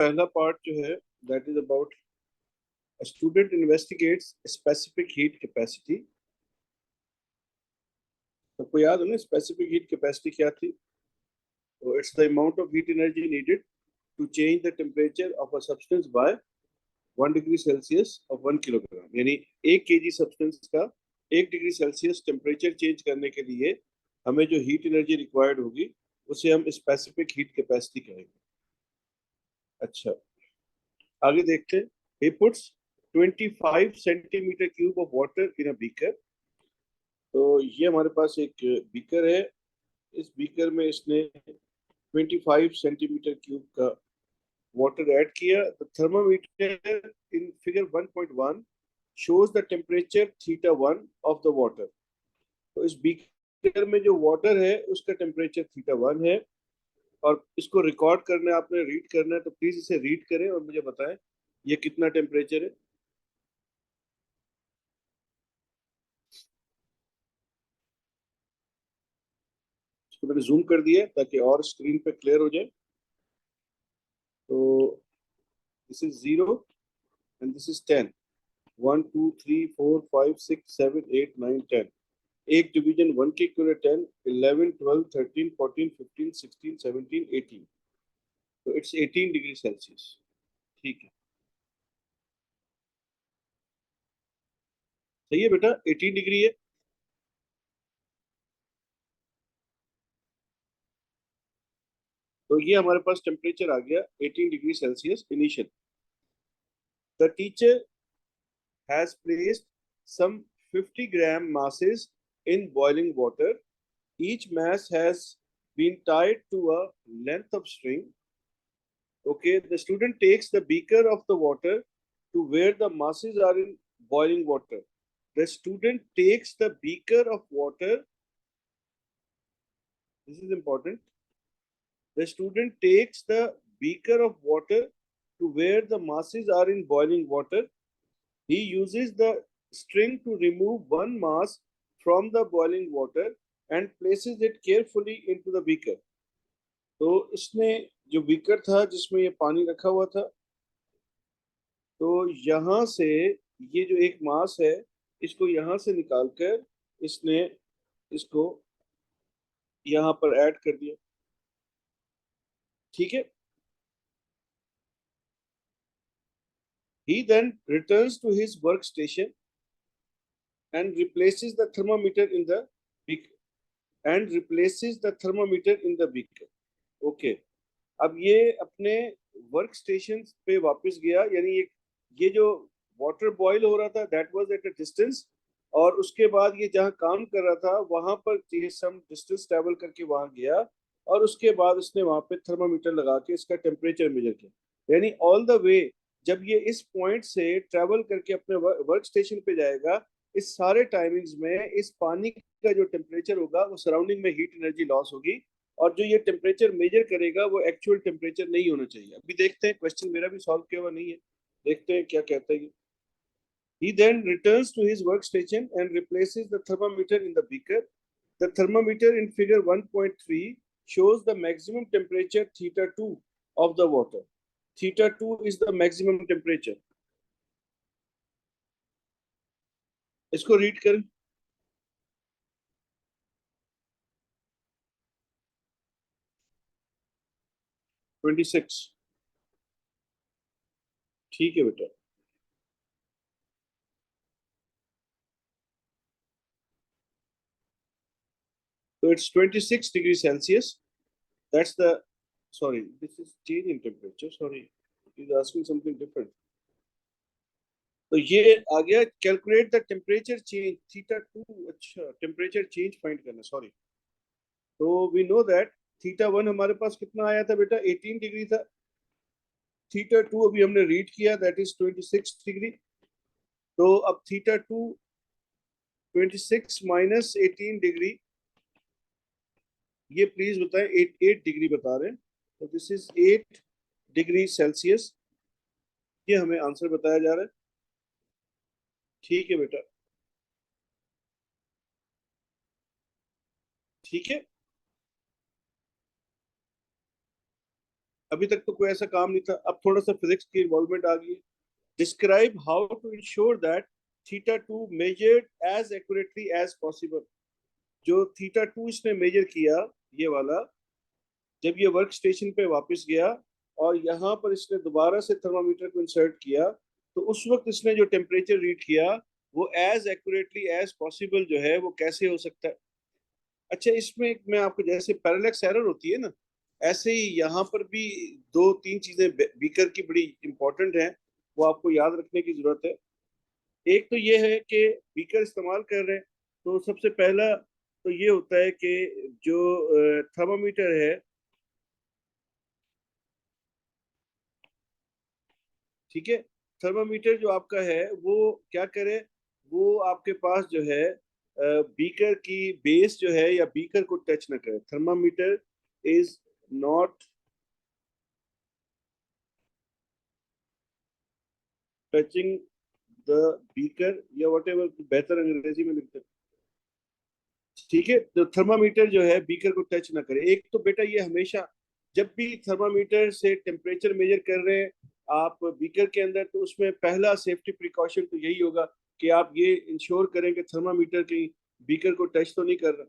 पहला पार्ट जो है that is about student investigates specific heat capacity. सबको याद है ना स्पेसिफिक हीट कैपेसिटी क्या थी? तो it's the amount of heat energy needed to change the temperature of a substance by 1 degree Celsius of 1 kilogram. यानी 1 केजी सब्सटेंस का 1 degree Celsius temperature change करने के लिए हमें जो हीट एनर्जी रिक्वायर्ड होगी उसे हम स्पेसिफिक हीट कैपेसिटी कहेंगे। अच्छा, आगे देखते हैं। he puts 25 centimetre cube of water in a beaker. तो ये हमारे पास एक बीकर है। इस बीकर में इसने 25 सेंटीमीटर क्यूब का वाटर ऐड किया। The thermometer in figure 1.1 shows the temperature θ1 of the water। तो इस बीकर में जो वाटर है उसका टेम्परेचर θ1 है और इसको रिकॉर्ड करना है, आपने रीड करना है। तो प्लीज इसे रीड करें और मुझे बताएं ये कितना टेम्परेचर है। इसको मैंने जूम कर दिया ताकि और स्क्रीन पे क्लियर हो जाए। तो this is 0 and this is 10। 1 2 3 4 5 6 7 8 9 10। एक डिवीजन 1 के इक्वल 10 11 12 13 14 15 16 17 18। तो इट्स 18 डिग्री सेल्सियस। ठीक है, सही है बेटा, 18 डिग्री है। तो ये हमारे पास टेम्परेचर आ गया 18 degree Celsius initial. The teacher has placed some 50 gram masses in boiling water. Each mass has been tied to a length of string. Okay, the student takes the beaker of the water to where the masses are in boiling water. The student takes the beaker of water. This is important. The student takes the beaker of water to where the masses are in boiling water. He uses the string to remove one mass from the boiling water and places it carefully into the beaker। तो इसने जो beaker था जिसमें ये पानी रखा हुआ था, तो यहाँ से ये जो एक मास है इसको यहाँ से निकालकर इसने इसको यहाँ पर ऐड कर दिया। ठीक है, he then returns to his workstation and replaces the thermometer in the beaker okay. अब ये अपने वर्क स्टेशन पे वापस गया, यानी ये जो वाटर बॉईल हो रहा था that was at a distance, और उसके बाद ये जहाँ काम कर रहा था वहां पर सम डिस्टेंस ट्रेवल करके वहां गया और उसके बाद उसने वहां पे थर्मामीटर लगा के इसका टेम्परेचर मेजर किया। यानी ऑल द वे जब ये इस पॉइंट से ट्रेवल करके अपने वर्क स्टेशन पे जाएगा, इस सारे टाइमिंग्स में इस पानी का जो टेम्परेचर होगा वो सराउंडिंग में हीट एनर्जी लॉस होगी और जो ये टेम्परेचर मेजर करेगा वो एक्चुअल टेम्परेचर नहीं होना चाहिए। अभी देखते हैं, क्वेश्चन मेरा भी सॉल्व किया हुआ नहीं है, देखते हैं क्या कहता है। He then returns to his workstation and replaces the thermometer in the beaker. The thermometer in figure 1.3 shows the maximum temperature θ2 of the water. θ2 is the maximum temperature. इसको रीड करें। Twenty six. ठीक है बेटा, so it's 26 degrees Celsius. That's the, sorry, this is change in temperature. Sorry, it is asking something different. तो ये आ गया calculate the temperature change θ2। अच्छा, temperature change find करना, सॉरी। तो वी नो दैट θ1 हमारे पास कितना आया था बेटा, 18 डिग्री था। θ2 अभी हमने रीड किया दैट इज 26 डिग्री। तो अब θ2 26 माइनस 18 डिग्री, ये प्लीज बताएं। 8 डिग्री बता रहे हैं, तो दिस इज 8 डिग्री सेल्सियस। ये हमें आंसर बताया जा रहा है। ठीक है बेटा, ठीक है। अभी तक तो कोई ऐसा काम नहीं था, अब थोड़ा सा फिजिक्स की इन्वॉल्वमेंट आ गई है। Describe how to ensure that theta two measured as accurately as possible. जो थीटा टू इसने मेजर किया, ये वाला, जब ये वर्क स्टेशन पे वापस गया और यहाँ पर इसने दोबारा से थर्मामीटर को इंसर्ट किया, तो उस वक्त इसने जो टेम्परेचर रीड किया वो एज एक्यूरेटली एज पॉसिबल जो है वो कैसे हो सकता है। अच्छा, इसमें मैं आपको, जैसे पैरेलैक्स एरर होती है ना, ऐसे ही यहाँ पर भी दो तीन चीजें बीकर की बड़ी इंपॉर्टेंट हैं, वो आपको याद रखने की जरूरत है। एक तो ये है कि बीकर इस्तेमाल कर रहे हैं, तो सबसे पहला तो ये होता है कि जो थर्मामीटर है, ठीक है, थर्मामीटर जो आपका है वो क्या करे, वो आपके पास जो है बीकर की बेस जो है या बीकर को टच ना करे। Thermometer is not touching the beaker, या वट एवर बेहतर अंग्रेजी में लिखते हैं, ठीक है। तो थर्मामीटर जो है बीकर को टच ना करे। एक तो बेटा ये हमेशा, जब भी थर्मामीटर से टेम्परेचर मेजर कर रहे हैं आप बीकर के अंदर, तो उसमें पहला सेफ्टी प्रिकॉशन तो यही होगा कि आप ये इंश्योर करें कि थर्मामीटर कहीं बीकर को टच तो नहीं कर रहा।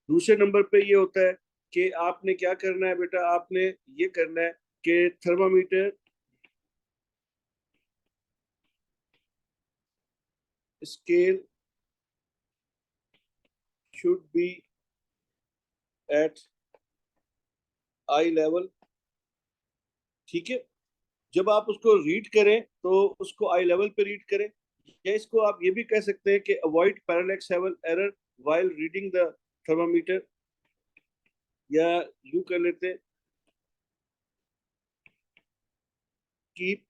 दूसरे नंबर पे ये होता है कि आपने क्या करना है बेटा, आपने ये करना है कि thermometer scale should be at eye level, ठीक है। जब आप उसको रीड करें तो उसको आई लेवल पे रीड करें, या इसको आप ये भी कह सकते हैं कि avoid parallax error while reading the thermometer, या यूं कर लेते हैं, keep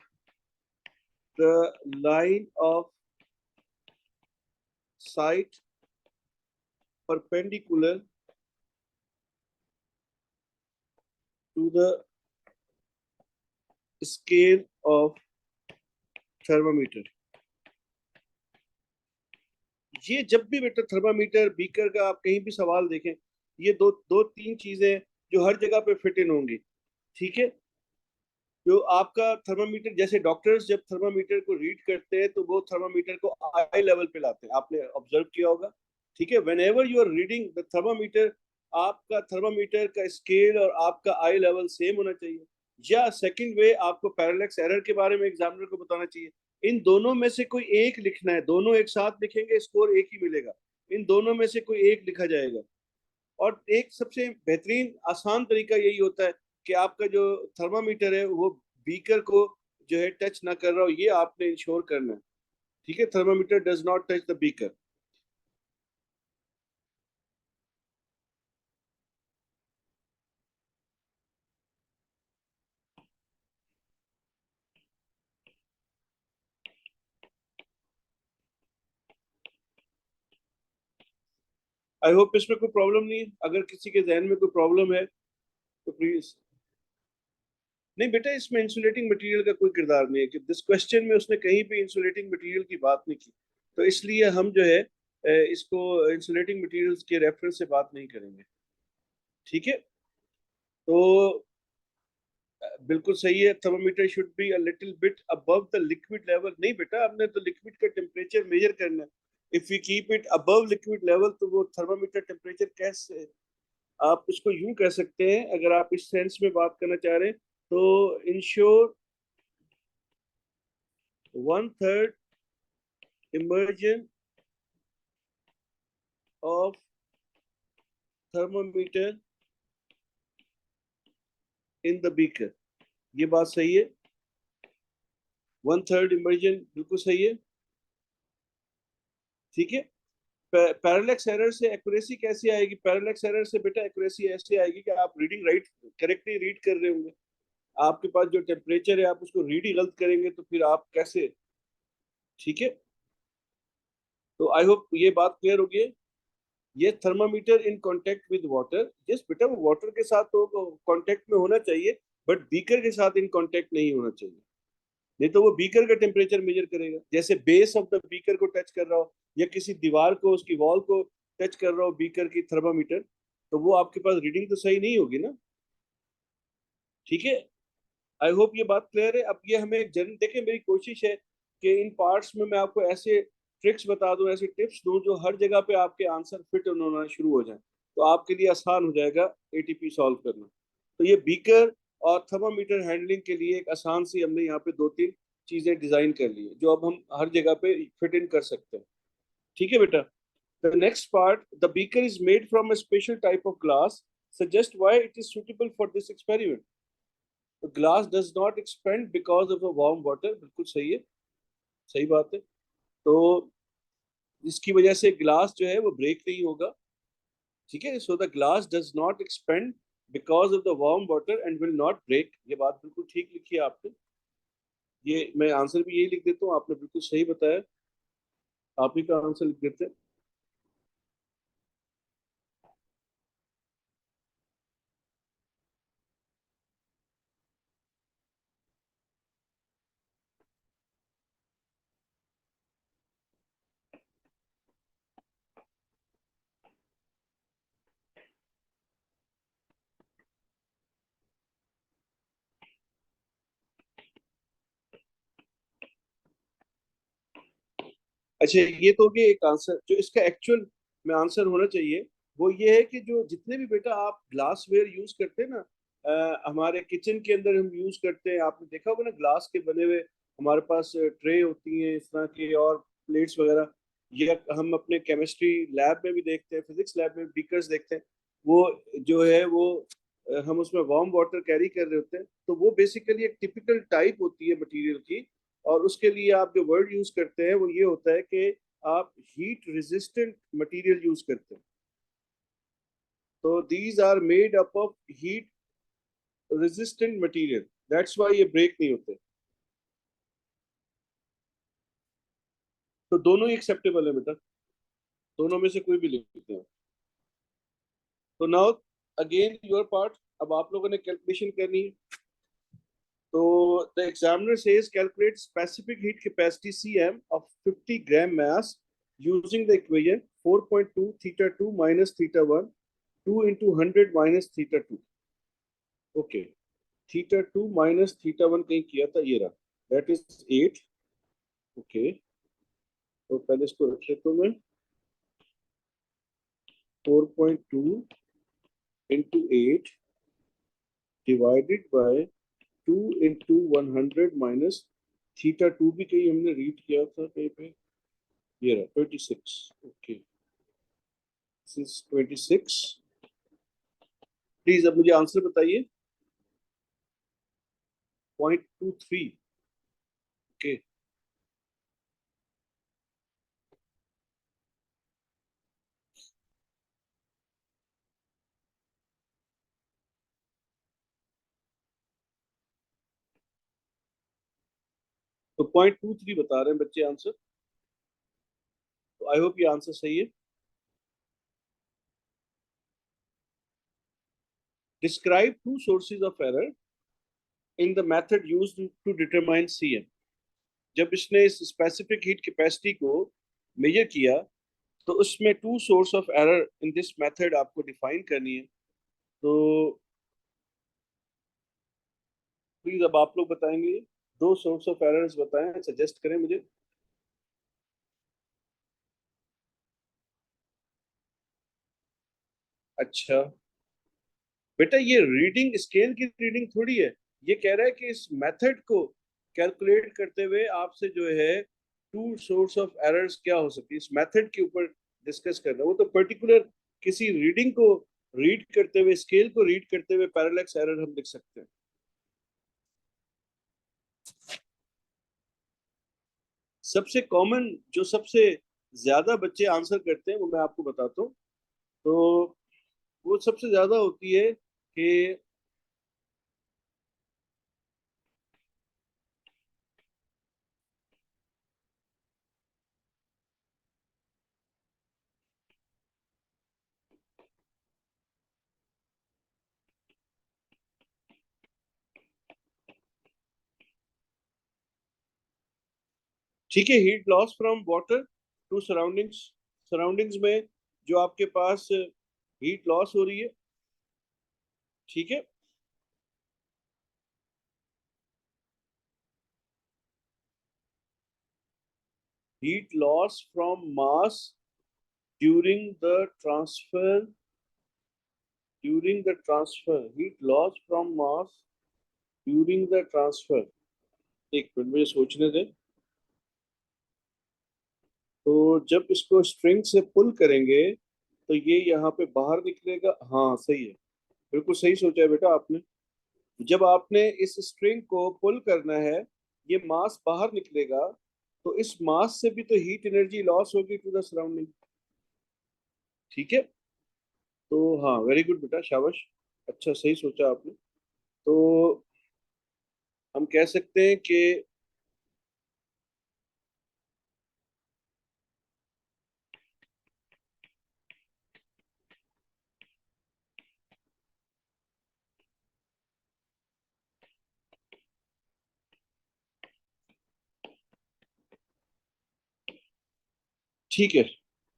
the line of sight perpendicular to the scale of thermometer. ये जब भी बेटा थर्मामीटर बीकर का आप कहीं भी सवाल देखें, ये दो दो तीन चीजें जो हर जगह पे फिट इन होंगी, ठीक है। जो आपका थर्मामीटर, जैसे डॉक्टर्स जब थर्मामीटर को रीड करते हैं तो वो थर्मामीटर को आई लेवल पे लाते हैं, आपने ऑब्जर्व किया होगा, ठीक है। Whenever you are reading the thermometer, आपका थर्मामीटर का स्केल और आपका आई लेवल सेम होना चाहिए। या सेकंड वे, आपको पैरेलैक्स एरर के बारे में एग्जामिनर को बताना चाहिए। इन दोनों में से कोई एक लिखना है, दोनों एक साथ लिखेंगे स्कोर एक ही मिलेगा, इन दोनों में से कोई एक लिखा जाएगा। और एक सबसे बेहतरीन आसान तरीका यही होता है कि आपका जो थर्मामीटर है वो बीकर को जो है टच ना कर रहा हो, ये आपने इंश्योर करना है, ठीक है। Thermometer does not touch the beaker. I hope इसमें कोई प्रॉब्लम नहीं है। अगर किसी के जहन में कोई प्रॉब्लम है तो प्लीज। नहीं बेटा, इसमें इंसुलेटिंग मटेरियल का कोई किरदार नहीं है, कि दिस क्वेश्चन में उसने कहीं भी इंसुलेटिंग मटेरियल की बात नहीं की, तो इसलिए हम जो है इसको इंसुलेटिंग मटेरियल्स के रेफरेंस से बात नहीं करेंगे, ठीक है। तो बिल्कुल सही है, thermometer should be a little bit above the liquid level. नहीं बेटा, आपने तो लिक्विड का टेम्परेचर मेजर करना है। If we keep it above liquid level तो वो थर्मामीटर टेम्परेचर कैसे, आप इसको यूं कह सकते हैं, अगर आप इस सेंस में बात करना चाह रहे हैं, तो ensure one third immersion of thermometer in the beaker. ये बात सही है, वन थर्ड इमर्जन बिल्कुल सही है, ठीक है। पैरेलैक्स एरर से एक्यूरेसी कैसे आएगी? पैरेलैक्स एरर से बेटा एक्यूरेसी ऐसे आएगी कि आप रीडिंग राइट करेक्टली रीड कर रहे होंगे, आपके पास जो टेम्परेचर है आप उसको रीड ही गलत करेंगे तो फिर आप कैसे, ठीक है। तो आई होप ये बात क्लियर होगी है। ये thermometer in contact with water, yes बेटा वो वाटर के साथ तो कांटेक्ट में होना चाहिए, बट बीकर के साथ इन कांटेक्ट नहीं होना चाहिए, नहीं तो वो बीकर का टेम्परेचर मेजर करेगा। जैसे बेस ऑफ द बीकर को टच कर रहा हो या किसी दीवार को, उसकी वॉल को टच कर रहा हो बीकर की, थर्मामीटर, तो वो आपके पास रीडिंग तो सही नहीं होगी ना, ठीक है। आई होप ये बात क्लियर है। अब ये हमें जन देखें, मेरी कोशिश है कि इन पार्ट्स में मैं आपको ऐसे ट्रिक्स बता दूं, ऐसे टिप्स दूं जो हर जगह पे आपके आंसर फिट होना शुरू हो जाए, तो आपके लिए आसान हो जाएगा एटीपी सॉल्व करना। तो ये बीकर और थर्मामीटर हैंडलिंग के लिए एक आसान सी हमने यहाँ पे दो तीन चीजें डिजाइन कर ली है जो अब हम हर जगह पे फिट इन कर सकते हैं। ठीक है बेटा। The next part, the beaker is made from a special type of glass. Suggest why it is suitable for this experiment. The glass does not expand because of a warm water. बिल्कुल सही है, सही बात है। तो इसकी वजह से ग्लास जो है वो ब्रेक नहीं होगा। ठीक है, so the glass does not expand because of the warm water and will not break. ये बात बिल्कुल ठीक लिखी है आपने। ये मैं आंसर भी यही लिख देता हूँ, आपने बिल्कुल सही बताया। आप ही का आंसर लिख देते हैं। अच्छा, ये तो कि एक आंसर जो इसका एक्चुअल में आंसर होना चाहिए वो ये है कि जो जितने भी बेटा आप ग्लास वेयर यूज करते हैं ना, हमारे किचन के अंदर हम यूज करते हैं, आपने देखा होगा ना ग्लास के बने हुए हमारे पास ट्रे होती हैं इस तरह की, और प्लेट्स वगैरह। ये हम अपने केमिस्ट्री लैब में भी देखते हैं, फिजिक्स लैब में बीकर्स देखते हैं। वो जो है वो हम उसमें वार्म वाटर कैरी कर रहे होते हैं, तो वो बेसिकली एक टिपिकल टाइप होती है मटेरियल की। और उसके लिए आप जो वर्ड यूज करते हैं वो ये होता है कि आप हीट रेजिस्टेंट मटेरियल यूज करते हैं। तो these are made up of heat resistant material, that's why ये ब्रेक नहीं होते। तो दोनों ही एक्सेप्टेबल है बेटा, दोनों में से कोई भी लिख सकते हैं। तो नाउ अगेन योर पार्ट, अब आप लोगों ने कैलकुलेशन करनी है। So the examiner says calculate specific heat capacity Cm of 50 gram mass using the equation 4.2 theta 2 minus theta 1, 2 into 100 minus theta 2. Okay. Theta 2 minus theta 1 कहीं किया था, ये रहा, that is 8. Okay. तो पहले इसको रख लेता हूँ मैं, 4.2 into 8 divided by 2 into 100 minus theta 2 भी कहीं हमने रीड किया था कहीं पे, ये रहा 26. Okay, this is 26। प्लीज अब मुझे आंसर बताइए। 0.23। ओके, तो 0.23 बता रहे हैं बच्चे आंसर। तो आई होप ये आंसर सही है। Describe two sources of error in the method used to determine CM. जब इसने इस स्पेसिफिक हीट कैपेसिटी को मेजर किया, तो उसमें two source of error in this method आपको डिफाइन करनी है। तो प्लीज अब आप लोग बताएंगे, दो सोर्स ऑफ एरर्स बताएं, सजेस्ट करें मुझे। अच्छा बेटा, ये रीडिंग स्केल की रीडिंग थोड़ी है। ये कह रहा है कि इस मेथड को कैलकुलेट करते हुए आपसे जो है टू सोर्स ऑफ एरर्स क्या हो सकती है, इस मेथड के ऊपर डिस्कस करना। वो तो पर्टिकुलर किसी रीडिंग को रीड करते हुए, स्केल को रीड करते हुए पैरेलक्स एरर हम लिख सकते हैं। सबसे कॉमन जो सबसे ज्यादा बच्चे आंसर करते हैं वो मैं आपको बताता हूँ। तो वो सबसे ज्यादा होती है कि ठीक है, heat loss from water to surroundings. Surroundings में जो आपके पास हीट लॉस हो रही है, ठीक है, heat loss from mass during the transfer, heat loss from mass during the transfer. एक मिनट मुझे सोचने दें। तो जब इसको स्ट्रिंग से पुल करेंगे तो ये यहाँ पे बाहर निकलेगा। हाँ सही है, बिल्कुल सही सोचा है बेटा आपने। जब आपने इस स्ट्रिंग को पुल करना है, ये मास बाहर निकलेगा, तो इस मास से भी तो हीट एनर्जी लॉस होगी टू द सराउंडिंग। ठीक है, तो हाँ वेरी गुड बेटा, शाबाश, अच्छा सही सोचा आपने। तो हम कह सकते हैं कि ठीक है।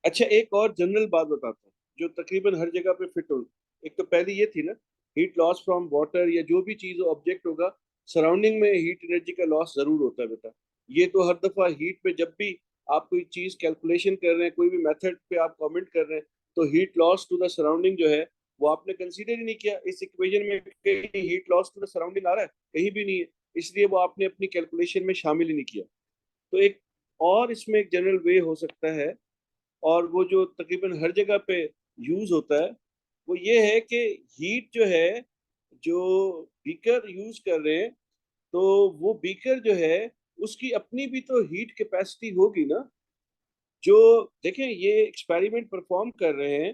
अच्छा एक और जनरल बात बताता हूँ जो तकरीबन हर जगह पे फिट हो। एक तो पहली ये थी ना, हीट लॉस फ्रॉम वाटर या जो भी चीज ऑब्जेक्ट होगा सराउंडिंग में हीट एनर्जी का लॉस जरूर होता है बेटा। ये तो हर दफा हीट पे जब भी आप कोई चीज कैलकुलेशन कर रहे हैं, कोई भी मेथड पे आप कमेंट कर रहे हैं, तो heat loss to the surrounding जो है वो आपने कंसीडर ही नहीं किया इस इक्वेशन में। कहीं heat loss to the surrounding आ रहा है? कहीं भी नहीं है, इसलिए वो आपने अपनी कैलकुलेशन में शामिल ही नहीं किया। तो एक और इसमें एक जनरल वे हो सकता है, और वो जो तकरीबन हर जगह पे यूज होता है, वो ये है कि हीट जो है, जो बीकर यूज कर रहे हैं, तो वो बीकर जो है उसकी अपनी भी तो हीट कैपेसिटी होगी ना। जो देखें, ये एक्सपेरिमेंट परफॉर्म कर रहे हैं,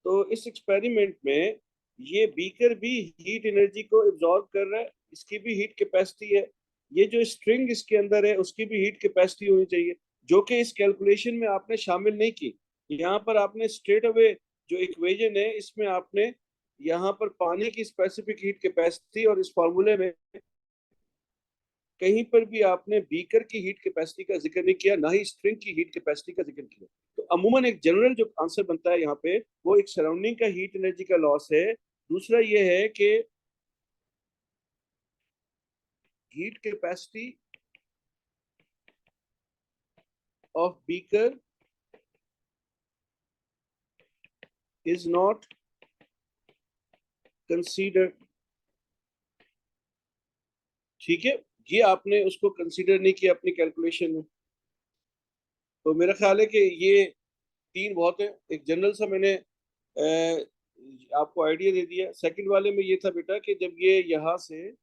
तो इस एक्सपेरिमेंट में ये बीकर भी हीट एनर्जी को एब्जॉर्ब कर रहा है, इसकी भी हीट कैपेसिटी है। ये जो स्ट्रिंग इसके अंदर है उसकी भी हीट कैपेसिटी होनी चाहिए, जो कि इस कैलकुलेशन में आपने शामिल नहीं की। यहाँ पर आपने स्ट्रेट अवे जो इक्वेशन है इसमें आपने यहाँ पर पानी की स्पेसिफिक हीट कैपेसिटी और इस फॉर्मूले में कहीं पर भी आपने बीकर की हीट कैपेसिटी का जिक्र नहीं किया, ना ही स्ट्रिंग की हीट कैपेसिटी का जिक्र किया। तो अमूमन एक जनरल जो आंसर बनता है यहाँ पे, वो एक सराउंडिंग का हीट एनर्जी का लॉस है। दूसरा ये है कि heat capacity of beaker is not considered. ठीक है, ये आपने उसको कंसीडर नहीं किया अपनी कैलकुलेशन में। तो मेरा ख्याल है कि ये तीन बहुत है। एक जनरल सा मैंने आपको आइडिया दे दिया। सेकंड वाले में ये था बेटा कि जब ये यहाँ से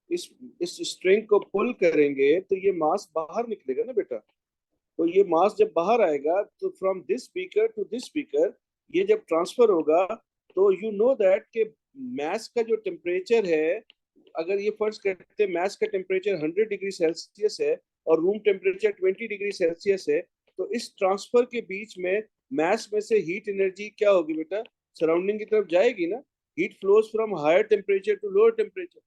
इस इस स्ट्रिंग को पुल करेंगे तो ये मास बाहर निकलेगा ना बेटा। तो ये मास जब बाहर आएगा तो from this speaker to this speaker ये जब ट्रांसफर होगा, तो यू नो दैट के मैस का जो टेम्परेचर है, अगर ये फर्ज करते हैं मैस का टेम्परेचर 100 डिग्री सेल्सियस है और रूम टेम्परेचर 20 डिग्री सेल्सियस है, तो इस ट्रांसफर के बीच में मैस में से हीट एनर्जी क्या होगी बेटा? सराउंडिंग की तरफ जाएगी ना। Heat flows from higher temperature to lower temperature.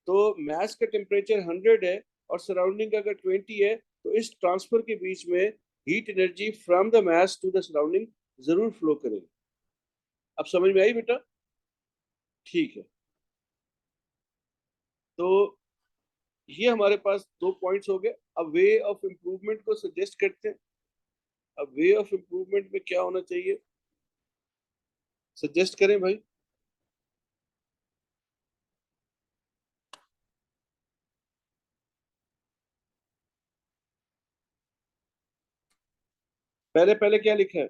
तो मैस का टेम्परेचर 100 है और सराउंडिंग अगर 20 है, तो इस ट्रांसफर के बीच में heat energy from the mass to the surrounding जरूर फ्लो करेगी। अब समझ में आई बेटा? ठीक है, तो ये हमारे पास दो पॉइंट्स हो गए। अब वे ऑफ इम्प्रूवमेंट को सजेस्ट करते हैं। अब वे ऑफ इम्प्रूवमेंट में क्या होना चाहिए, सजेस्ट करें भाई। पहले पहले क्या लिखा है?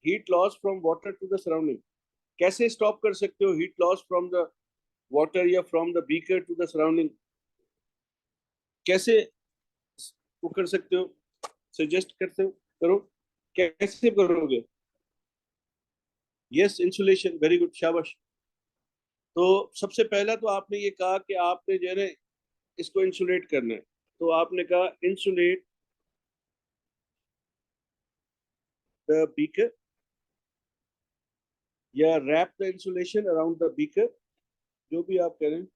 Heat loss from water to the surrounding. कैसे स्टॉप कर सकते हो heat loss from the water या from the beaker to the surrounding? कैसे वो कर सकते हो, सजेस्ट करते हो, करो, कैसे करोगे? यस, इंसुलेशन, वेरी गुड, शाबाश। तो सबसे पहला तो आपने ये कहा कि आपने जो है ना इसको इंसुलेट करना है, तो आपने कहा इंसुलेट द बीकर या wrap the insulation around the beaker, जो भी आप करें।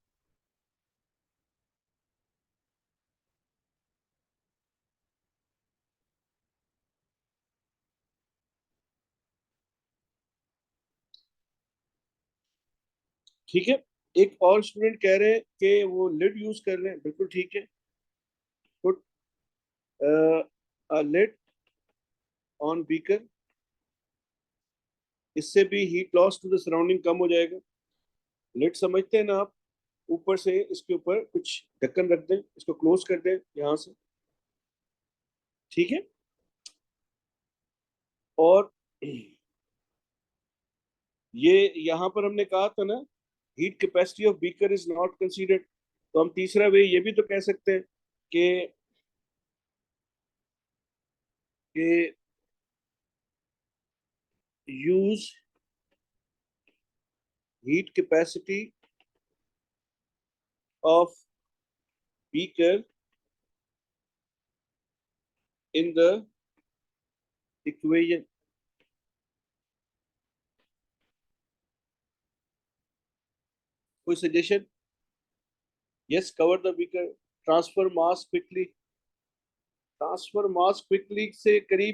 ठीक है, एक और स्टूडेंट कह रहे हैं कि वो लिड यूज कर रहे हैं, बिल्कुल ठीक है, good. a lid on beaker, इससे भी heat loss to the surrounding कम हो जाएगा। लिड समझते हैं ना आप, ऊपर से इसके ऊपर कुछ ढक्कन रख दें, इसको क्लोज कर दें यहां से, ठीक है। और ये यहां पर हमने कहा था ना, heat capacity of beaker is not considered, तो हम तीसरा वे ये भी तो कह सकते हैं कि use heat capacity of beaker in the equation. कोई suggestion? Yes, cover the beaker, transfer mass quickly. Transfer mass quickly से करीब